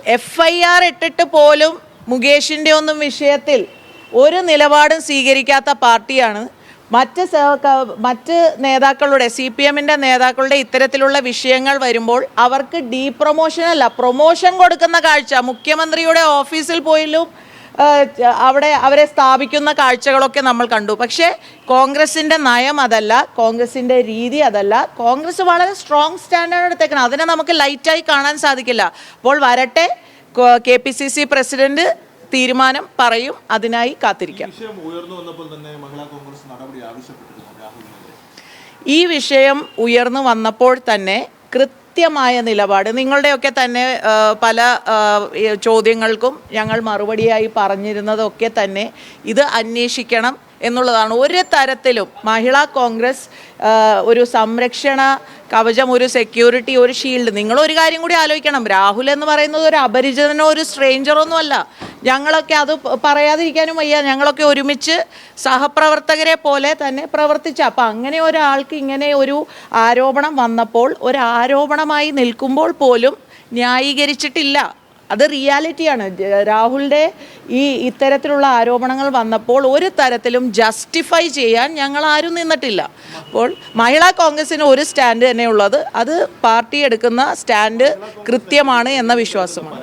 FIR ഇട്ടിട്ട് പോലും മുകേഷിൻ്റെ ഒന്നും വിഷയത്തിൽ ഒരു നിലപാടും സ്വീകരിക്കാത്ത പാർട്ടിയാണ് മറ്റ് നേതാക്കളുടെ CPMൻ്റെ നേതാക്കളുടെ ഇത്തരത്തിലുള്ള വിഷയങ്ങൾ വരുമ്പോൾ അവർക്ക് പ്രൊമോഷനല്ല പ്രൊമോഷൻ കൊടുക്കുന്ന കാഴ്ച മുഖ്യമന്ത്രിയുടെ ഓഫീസിൽ പോലും അവിടെ അവരെ സ്ഥാപിക്കുന്ന കാഴ്ചകളൊക്കെ നമ്മൾ കണ്ടു. പക്ഷേ കോൺഗ്രസിൻ്റെ നയം അതല്ല, കോൺഗ്രസിൻ്റെ രീതി അതല്ല. കോൺഗ്രസ് വളരെ സ്ട്രോങ് സ്റ്റാൻഡാണ് എടുത്തേക്കണം. അതിനെ നമുക്ക് ലൈറ്റായി കാണാൻ സാധിക്കില്ല. അപ്പോൾ വരട്ടെ, KPCC പ്രസിഡന്റ് തീരുമാനം പറയും, അതിനായി കാത്തിരിക്കാം. ഈ വിഷയം ഉയർന്നു വന്നപ്പോൾ തന്നെ കൃത്യമായ നിലപാട് നിങ്ങളുടെയൊക്കെ തന്നെ പല ചോദ്യങ്ങൾക്കും ഞങ്ങൾ മറുപടിയായി പറഞ്ഞിരുന്നതൊക്കെ തന്നെ ഇത് അന്വേഷിക്കണം എന്നുള്ളതാണ്. ഒരു തരത്തിലും മഹിളാ കോൺഗ്രസ് ഒരു സംരക്ഷണ കവചം, ഒരു സെക്യൂരിറ്റി, ഒരു ഷീൽഡ്. നിങ്ങളൊരു കാര്യം കൂടി ആലോചിക്കണം, രാഹുൽ എന്ന് പറയുന്നത് ഒരു അപരിചിതനോ ഒരു സ്ട്രേഞ്ചറൊന്നും അല്ല. ഞങ്ങളൊക്കെ അത് പറയാതിരിക്കാനും വയ്യ, ഞങ്ങളൊക്കെ ഒരുമിച്ച് സഹപ്രവർത്തകരെ പോലെ തന്നെ പ്രവർത്തിച്ച. അപ്പം അങ്ങനെ ഒരാൾക്ക് ഇങ്ങനെ ഒരു ആരോപണം വന്നപ്പോൾ, ഒരു ആരോപണമായി നിൽക്കുമ്പോൾ പോലും ന്യായീകരിച്ചിട്ടില്ല. അത് റിയാലിറ്റിയാണ്. രാഹുലിൻ്റെ ഇത്തരത്തിലുള്ള ആരോപണങ്ങൾ വന്നപ്പോൾ ഒരു തരത്തിലും ജസ്റ്റിഫൈ ചെയ്യാൻ ഞങ്ങൾ ആരും നിന്നിട്ടില്ല. അപ്പോൾ മഹിളാ കോൺഗ്രസിന് ഒരു സ്റ്റാൻഡ് തന്നെയുള്ളത്, അത് പാർട്ടി എടുക്കുന്ന സ്റ്റാൻഡ് കൃത്യമാണ് എന്ന വിശ്വാസമാണ്.